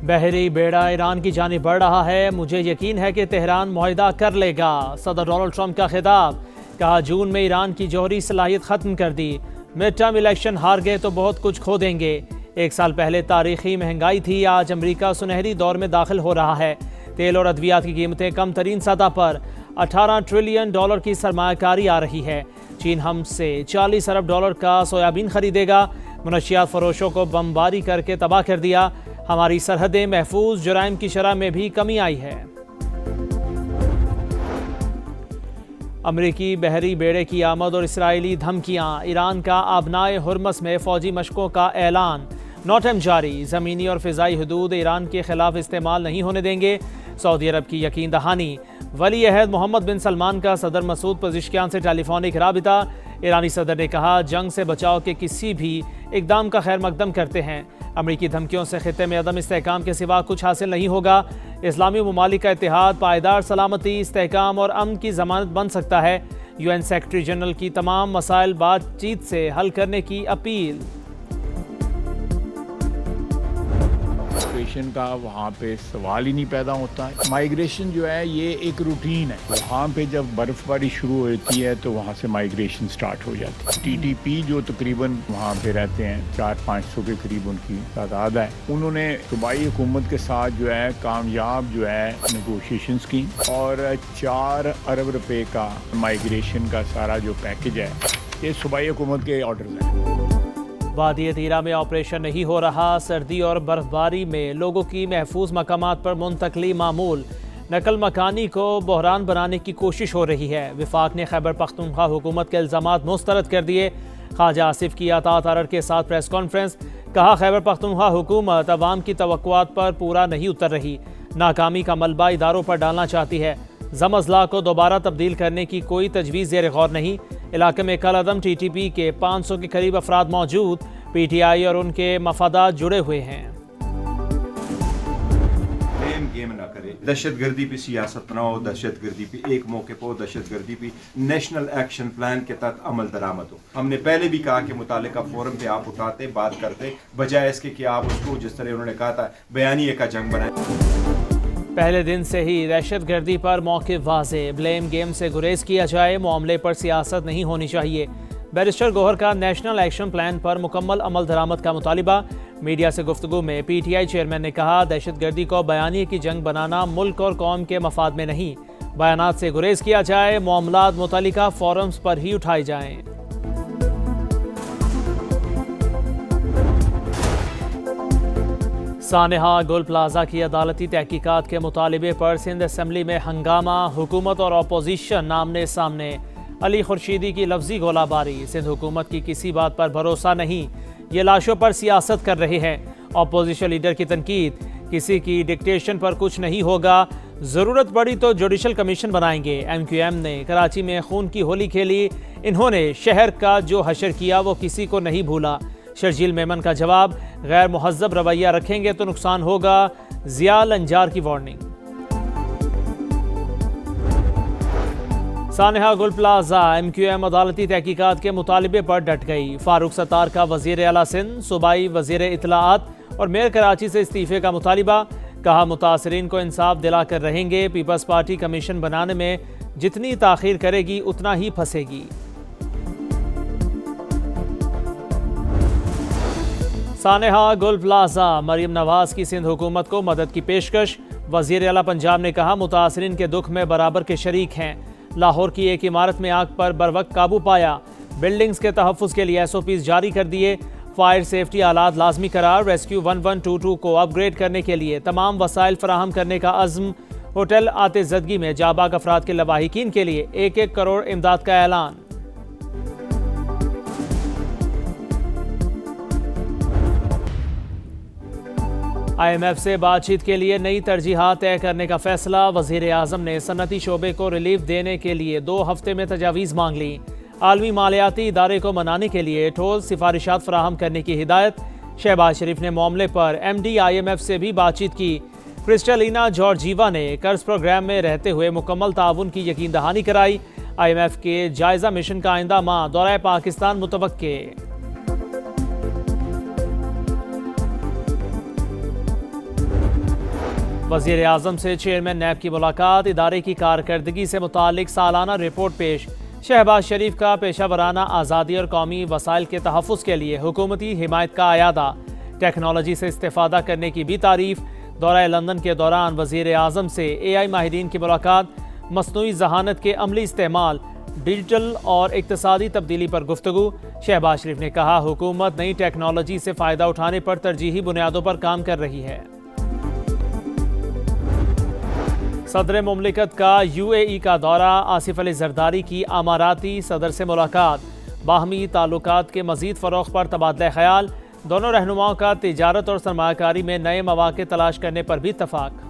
बहरी बेड़ा ईरान की जानिब बढ़ रहा है। मुझे यकीन है कि तेहरान मुआहिदा कर लेगा। सदर डोनाल्ड ट्रंप का खिताब। कहा जून में ईरान की जौहरी सलाहियत ख़त्म कर दी। मिड टर्म इलेक्शन हार गए तो बहुत कुछ खो देंगे। 1 साल पहले तारीखी महंगाई थी, आज अमरीका सुनहरी दौर में दाखिल हो रहा है। तेल और अद्वियात की कीमतें कम तरीन सतह पर। $18 ट्रिलियन की सरमायाकारी आ रही है। चीन हमसे $40 अरब का सोयाबीन खरीदेगा। मुनशियात फरोशों को बमबारी करके तबाह कर दिया। हमारी सरहदें महफूज। जुराइम की शरह में भी कमी आई है। अमरीकी बहरी बेड़े की आमद और इसराइली धमकियां। ईरान का आबनाए हुर्मस में फौजी मशकों का ऐलान। नोटम जारी। ज़मीनी और फ़िज़ाई हदूद ईरान के खिलाफ इस्तेमाल नहीं होने देंगे। सऊदी अरब की यकीन दहानी। वली अहद मोहम्मद बिन सलमान का सदर मसूद पज़िशकियान से टेलीफोनिक राबिता। ईरानी सदर ने कहा जंग से बचाव के किसी भी इकदाम का खैर मकदम करते हैं। अमरीकी धमकियों से खित्ते में अदम इस्तेहकाम के सिवा कुछ हासिल नहीं होगा। इस्लामी ममालिक का इत्तेहाद पायदार सलामती, इस्तेहकाम और अमन की जमानत बन सकता है। UN सेक्रेटरी जनरल की तमाम मसाइल बातचीत से हल करने की अपील। माइग्रेशन का वहाँ पे सवाल ही नहीं पैदा होता है। माइग्रेशन जो है ये एक रूटीन है। वहाँ पे जब बर्फबारी शुरू होती है तो वहाँ से माइग्रेशन स्टार्ट हो जाती है। TTP जो तकरीबन वहाँ पे रहते हैं 400-500 के करीब उनकी तादाद है, उन्होंने सूबाई हुकूमत के साथ जो है कामयाब जो है नेगोशिएशंस की और $4 अरब का माइग्रेशन का सारा जो पैकेज है ये सूबाई हुकूमत के ऑर्डर है। वादी तीरा में ऑपरेशन नहीं हो रहा। सर्दी और बर्फबारी में लोगों की महफूज मकामात पर मुंतकली मामूल। नकल मकानी को बहरान बनाने की कोशिश हो रही है। विफाक ने खैबर पख्तूनख्वा हुकूमत के इल्ज़ामात मुस्तरद कर दिए। ख्वाजा आसिफ की अतात अरर के साथ प्रेस कॉन्फ्रेंस। कहा खैबर पख्तूनख्वा हुकूमत अवाम की तवक्कुआत पर पूरा नहीं उतर रही। नाकामी का मलबा इदारों पर डालना चाहती है। जम अजला को दोबारा तब्दील करने की कोई तजवीज़ ज़ेर गौर नहीं। इलाके में कल अदम TTP के 500 के करीब अफराद मौजूद। PTI और उनके मफादात जुड़े हुए हैं। गेम ना करे, दहशतगर्दी पे सियासत ना हो, दहशतगर्दी पे एक मौके पर दहशतगर्दी पे नेशनल एक्शन प्लान के तहत अमल दरामद हो। हमने पहले भी कहा कि मुतालिका फोरम पे आप उठाते बात करते बजाय इसके कि आप उसको जिस तरह उन्होंने कहा था बयानिए का जंग बनाए। पहले दिन से ही दहशतगर्दी पर मौक़िफ़ वाज़ेह। ब्लेम गेम से गुरेज किया जाए, मामले पर सियासत नहीं होनी चाहिए। बैरिस्टर गौहर का नेशनल एक्शन प्लान पर मुकम्मल अमल दरामद का मुतालिबा। मीडिया से गुफ्तगू में PTI चेयरमैन ने कहा दहशतगर्दी को बयानिए की जंग बनाना मुल्क और कौम के मफाद में नहीं। बयानात से गुरेज किया जाए, मामलात मुतल्लिका फोरम्स पर ही उठाए जाएं। सानेहा गुल प्लाजा की अदालती तहकीकात के मुतालिबे पर सिंध असम्बली में हंगामा। हुकूमत और अपोजिशन आमने सामने। अली खुर्शीदी की लफ्जी गोलाबारी। सिंध हुकूमत की किसी बात पर भरोसा नहीं, ये लाशों पर सियासत कर रहे हैं। अपोजिशन लीडर की तनकीद। किसी की डिक्टेशन पर कुछ नहीं होगा, ज़रूरत पड़ी तो जुडिशल कमीशन बनाएंगे। MQM ने कराची में खून की होली खेली। इन्होंने शहर का जो हशर किया वो किसी को नहीं भूला। शर्जील मेमन का जवाब, गैर मुहज़्ज़ब रवैया रखेंगे तो नुकसान होगा। ज़िया लंजार की वार्निंग। सानेहा गुल प्लाजा। MQM अदालती तहकीकात के मुतालिबे पर डट गई। फारूक सत्तार का वज़ीर आला सिंध, सूबाई वज़ीर इत्तलाआत और मेयर कराची से इस्तीफ़े का मुतालिबा। कहा मुतासरीन को इंसाफ दिला कर रहेंगे। पीपल्स पार्टी कमीशन बनाने में जितनी ताख़ीर करेगी उतना ही फंसेगी। सानेहा गुल प्लाजा। मरीम नवाज की सिंध हुकूमत को मदद की पेशकश। वज़ीर आला पंजाब ने कहा मुतासरीन के दुख में बराबर के शरीक हैं। लाहौर की एक इमारत में आग पर बरवक्त काबू पाया। बिल्डिंग्स के तहफ़्फ़ुज़ के लिए SOPs जारी कर दिए। फायर सेफ्टी आलात लाजमी करार। रेस्क्यू 1122 को अपग्रेड करने के लिए तमाम वसाइल फराहम करने का अज़्म। होटल आतिज़दगी में जाबाग अफराद के लवाहिकीन के लिए 1-1 करोड़ इमदाद का ऐलान। IMF से बातचीत के लिए नई तरजीहात तय करने का फैसला। वज़ीर आज़म ने सनती शोबे को रिलीफ देने के लिए 2 हफ्ते में तजावीज़ मांग ली। आलमी मालियाती इदारे को मनाने के लिए ठोस सिफारिशात फराहम करने की हिदायत। शहबाज शरीफ ने मामले पर MD IMF से भी बातचीत की। क्रिस्टलिना जॉर्जीवा ने कर्ज प्रोग्राम में रहते हुए मुकम्मल ताउन की यकीन दहानी कराई। IMF के जायजा मिशन का आइंदा माह दौरा पाकिस्तान मुतवक्के। वज़ीर आज़म से चेयरमैन नैब की मुलाकात, इदारे की कारकर्दगी से मुतालिक सालाना रिपोर्ट पेश। शहबाज शरीफ का पेशा वराना आज़ादी और कौमी वसाइल के तहफ़्फ़ुज़ के लिए हुकूमती हिमायत का आयादा। टेक्नोलॉजी से इस्तेफ़ादा करने की भी तारीफ़। दौरा लंदन के दौरान वज़ीर आज़म से AI माहिरीन की मुलाकात, मसनूई ज़हानत के अमली इस्तेमाल, डिजिटल और इक़्तिसादी तब्दीली पर गुफ्तगू। शहबाज शरीफ ने कहा, हुकूमत नई टेक्नोलॉजी से फ़ायदा उठाने पर तरजीही बुनियादों पर काम कर रही है। सदर मुमलिकत का UAE का दौरा, आसिफ अली जरदारी की अमाराती सदर से मुलाकात, बाहमी ताल्लुकात के मज़ीद फ़रोग़ पर तबादला ख़याल। दोनों रहनुमाओं का तिजारत और सरमायाकारी में नए मौक़े तलाश करने पर भी इत्तफ़ाक़।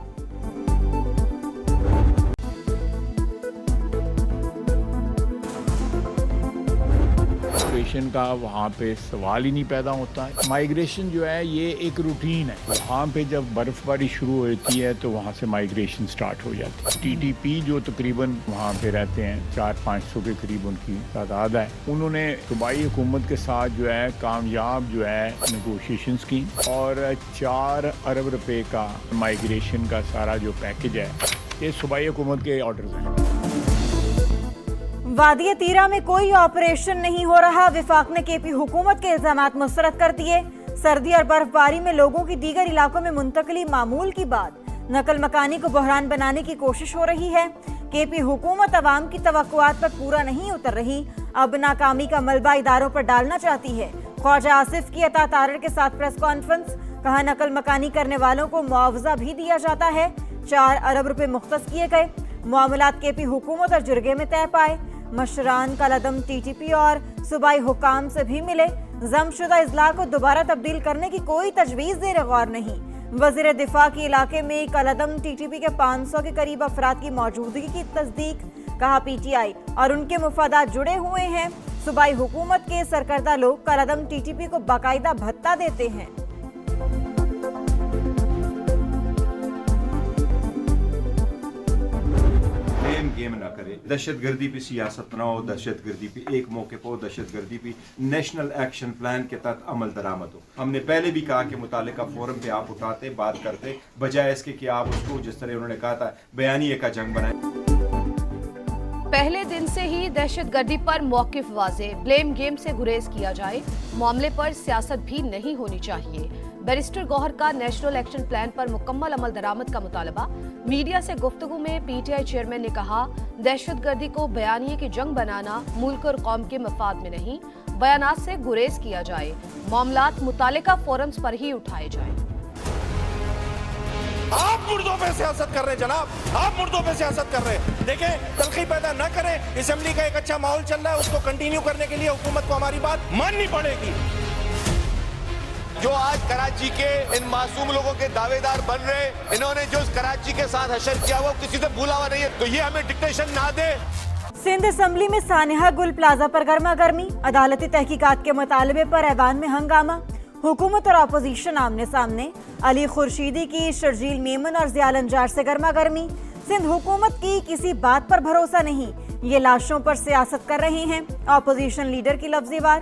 माइग्रेशन का वहाँ पे सवाल ही नहीं पैदा होता है। माइग्रेशन जो है ये एक रूटीन है। वहाँ पे जब बर्फबारी शुरू होती है तो वहाँ से माइग्रेशन स्टार्ट हो जाती है। TTP जो तकरीबन वहाँ पे रहते हैं 400-500 के करीब उनकी तादाद है, उन्होंने सूबाई हुकूमत के साथ जो है कामयाब जो है नेगोशिएशंस की और 4 अरब रुपए का माइग्रेशन का सारा जो पैकेज है ये सूबाई हुकूमत के ऑर्डर्स हैं। वादी तीरा में कोई ऑपरेशन नहीं हो रहा, विफाक ने KP हुकूमत के इल्जामात मुस्तरद कर दिए। सर्दी और बर्फबारी में लोगों की दीगर इलाकों में मुंतकली मामूल की बात, नकल मकानी को बहरान बनाने की कोशिश हो रही है। KP हुकूमत अवाम की तवक्कुआत पर पूरा नहीं उतर रही, अब नाकामी का मलबा इदारों पर डालना चाहती है। ख्वाजा आसिफ की अता तारड़ के साथ प्रेस कॉन्फ्रेंस, कहा नकल मकानी करने वालों को मुआवजा भी दिया जाता है। 4 अरब रुपए मुख्तस किए गए। मामलात KP हुकूमत और जुर्गे में तय पाए। मशरान कलअदम TTP और सूबाई हुकाम से भी मिले। जमशुदा इजला को दोबारा तब्दील करने की कोई तजवीज़ ज़ेर गौर नहीं। वज़ीर दिफा के इलाके में कलअदम TTP के 500 के करीब अफराद की मौजूदगी की तस्दीक, कहा PTI और उनके मुफादात जुड़े हुए हैं। सूबाई हुकूमत के सरकर्दा लोग कलअदम TTP को बाकायदा भत्ता देते हैं। गेम ना करे, दहशतगर्दी पे सियासत ना हो, दहशतगर्दी पे एक मौके पर दहशतगर्दी पे नेशनल एक्शन प्लान के तहत अमल दरामद हो। हमने पहले भी कहा कि मुतालिका फोरम पे आप उठाते बात करते, बजाय इसके कि आप उसको जिस तरह उन्होंने कहा था बयानिए का जंग बनाए। पहले दिन से ही दहशतगर्दी पर मौकिफ वाज़े, ब्लेम गेम से गुरेज किया जाए, मामले पर सियासत भी नहीं होनी चाहिए। बैरिस्टर गौहर का नेशनल एक्शन प्लान पर मुकम्मल अमल दरामद का मुतालबा। मीडिया से गुफ्तगू में PTI चेयरमैन ने कहा, दहशतगर्दी को बयानिए की जंग बनाना मुल्क और कौम के मफाद में नहीं, बयानात से गुरेज किया जाए, मामलात मुतालिका फोरम्स पर ही उठाए जाए। आप मुर्दों पे सियासत कर रहे हैं जनाब, आप मुर्दों पे सियासत कर रहे हैं। देखें, तलखी पैदा न करें। असेंबली का एक अच्छा माहौल चल रहा है, उसको कंटिन्यू करने के लिए हुकूमत को हमारी बात माननी पड़ेगी। जो आज कराची के इन मासूम लोगों के दावेदार बन रहे, इन्होंने जो कराची के साथ हशर किया हुआ किसी से भूला हुआ नहीं है, तो ये हमें डिक्टेशन ना दे। सिंध असम्बली में सानिहा गुल प्लाजा पर गर्मा गर्मी, अदालती तहकीकात के मुतालबे पर ऐवान में हंगामा, हुकूमत और अपोजिशन आमने सामने। अली खुर्शीदी की शर्जील मेमन और ज़ियाल अंजार से गर्मा गर्मी। सिंध हुकूमत की किसी बात पर भरोसा नहीं, ये लाशों पर सियासत कर रहे हैं। अपोजिशन लीडर की लफ्जी वार,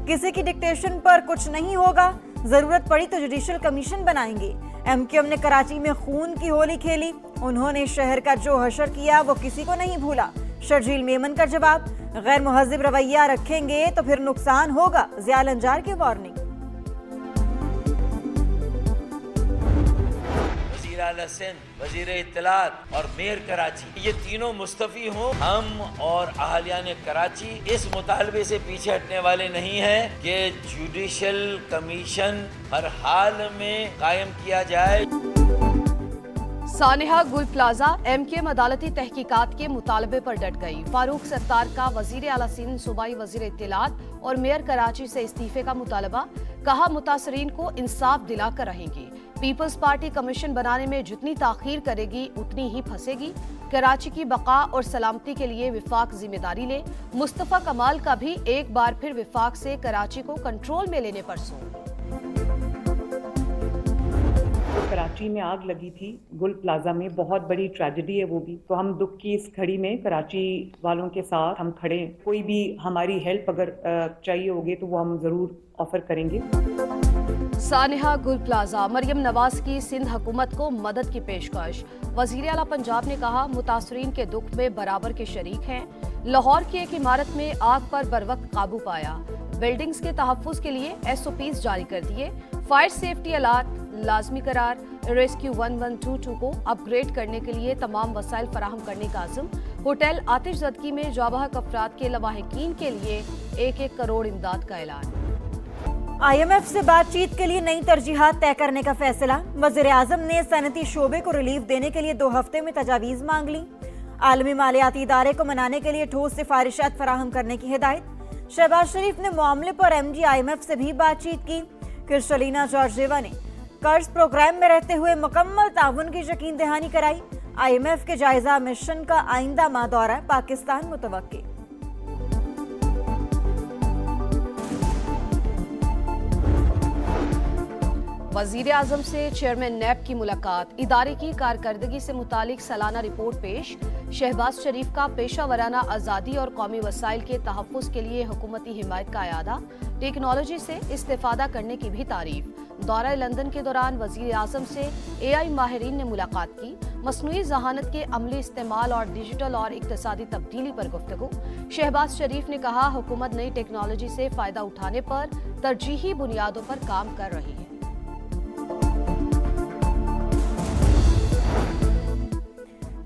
किसी की डिक्टेशन पर कुछ नहीं होगा, जरूरत पड़ी तो जुडिशल कमीशन बनाएंगे। MQM ने कराची में खून की होली खेली, उन्होंने शहर का जो हशर किया वो किसी को नहीं भूला। शर्जील मेमन का जवाब, गैर मुहज़्ज़िब रवैया रखेंगे तो फिर नुकसान होगा, ज़ियाल अंजार की वार्निंग। वज़ीर आला सिंध, वज़ीर इत्तलात और मेयर कराची, ये तीनों मुस्तफ़ी हों, हम और अहलियान कराची इस मुतालबे से पीछे हटने वाले नहीं हैं कि जुडिशल कमीशन हर हाल में कायम किया जाए। सानिहा गुल प्लाजा MKM अदालती तहकीकात के मुतालबे पर डट गई। फारूक सत्तार का वज़ीर आला सिंध, सूबाई वज़ीर इत्तलात और मेयर कराची से इस्तीफे का मुतालबा, कहा मुतासरीन को इंसाफ दिलाकर रहेंगे। पीपल्स पार्टी कमीशन बनाने में जितनी ताखीर करेगी उतनी ही फंसेगी। कराची की बका और सलामती के लिए विफाक जिम्मेदारी ले। मुस्तफ़ा कमाल का भी एक बार फिर विफाक से कराची को कंट्रोल में लेने पर जोर। कराची में आग लगी थी गुल प्लाजा में, बहुत बड़ी ट्रेजेडी है वो भी, तो हम दुख की इस घड़ी में कराची वालों के साथ हम खड़े हैं। कोई भी हमारी हेल्प अगर चाहिए होगी तो वो हम जरूर ऑफर करेंगे। सानिहा गुल प्लाजा, मरियम नवाज की सिंध हुकूमत को मदद की पेशकश। वजीर आला पंजाब ने कहा मुतासरीन के दुख में बराबर के शरीक हैं। लाहौर की एक इमारत में आग पर बरवक्त काबू पाया। बिल्डिंग्स के तहफ्फुज के लिए SOPs जारी कर दिए। फायर सेफ्टी अलार्ट लाजमी करार। रेस्क्यू 1122 को अपग्रेड करने के लिए तमाम वसाइल फराहम करने का आज़म। होटल आतिशज़दगी में जाबहक अफराद के लवाहिकीन के लिए 1-1 करोड़ इमदाद का ऐलान। IMF से बातचीत के लिए नई तरजीहात तय करने का फैसला। वज़ीर आज़म ने सनती शोबे को रिलीफ देने के लिए 2 हफ्ते में तजावीज़ मांग ली। आलमी मालियाती इदारे को मनाने के लिए ठोस सिफारिशात फराहम करने की हिदायत। शहबाज शरीफ ने मामले पर MD IMF से भी बातचीत की। क्रिस्टलिना जॉर्जिएवा ने कर्ज प्रोग्राम में रहते हुए मुकम्मल ताउन की यकीन दहानी कराई। IMF के जायजा मिशन का आइंदा माह दौरा पाकिस्तान मुतवक्की। वजीर आजम से चेयरमैन नैब की मुलाकात। इदारे की कारकर्दगी से मुतालिक सालाना रिपोर्ट पेश। शहबाज शरीफ का पेशा वराना आज़ादी और कौमी वसाइल के तहफ़्फ़ुज़ के लिए हुकूमती हिमायत का अयादा। टेक्नोलॉजी से इस्तेफादा करने की भी तारीफ। दौरा लंदन के दौरान वजीर आजम से AI माहिरीन ने मुलाकात की। मसनूई जहानत के अमली इस्तेमाल और डिजिटल और इक्तसादी तब्दीली पर गुफ्तगू। शहबाज शरीफ ने कहा हुकूमत नई टेक्नोलॉजी से फ़ायदा उठाने पर तरजीही बुनियादों पर काम कर रही है।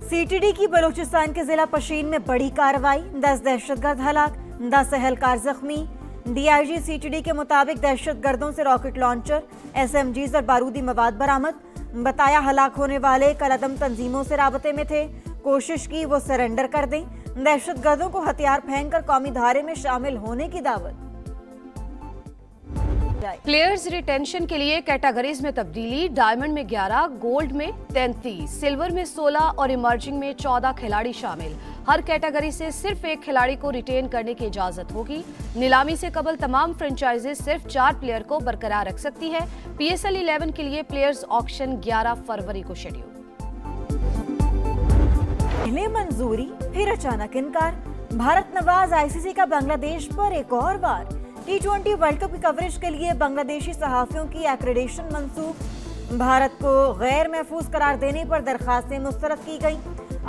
CTD की बलूचिस्तान के जिला पशीन में बड़ी कार्रवाई। 10 दहशतगर्द हलाक, 10 एहलकार जख्मी। DIG CTD के मुताबिक दहशतगर्दों से रॉकेट लॉन्चर, SMGs और बारूदी मवाद बरामद। बताया हलाक होने वाले कलअदम तंजीमों से राबते में थे। कोशिश की वो सरेंडर कर दें। दहशतगर्दों को हथियार फेंक कर कौमी धारे में शामिल होने की दावत। प्लेयर्स रिटेंशन के लिए कैटेगरीज में तब्दीली। डायमंड में 11, गोल्ड में 33, सिल्वर में 16 और इमर्जिंग में 14 खिलाड़ी शामिल। हर कैटेगरी से सिर्फ 1 खिलाड़ी को रिटेन करने की इजाजत होगी। नीलामी से कबल तमाम फ्रेंचाइजेज सिर्फ 4 प्लेयर को बरकरार रख सकती है। PSL 11 के लिए प्लेयर्स ऑक्शन 11 फरवरी को शेड्यूल। पहले मंजूरी फिर अचानक इनकार। भारत नवाज ICC का बांग्लादेश पर एक और बार। T20 वर्ल्ड कप की कवरेज के लिए बांग्लादेशी सहाफियों की एक्रेडिशन मंसूख। भारत को गैर महफूज करार देने पर दरखास्तें मुस्तरद की गई।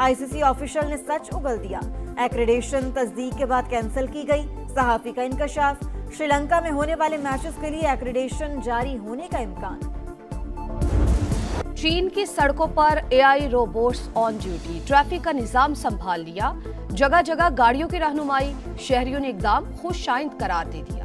ICC ऑफिशियल ने सच उगल दिया। एक्रेडिशन तस्दीक के बाद कैंसिल की गई। सहाफी का इंकशाफ। श्रीलंका में होने वाले मैचेस के लिए एक्रेडिशन जारी होने का इम्कान। चीन की सड़कों पर AI robots on duty. Traffic का निजाम संभाल लिया। जगह जगह गाड़ियों की रहनुमाई। शहरियों ने इकदाम खुश आइंद करार दे दिया।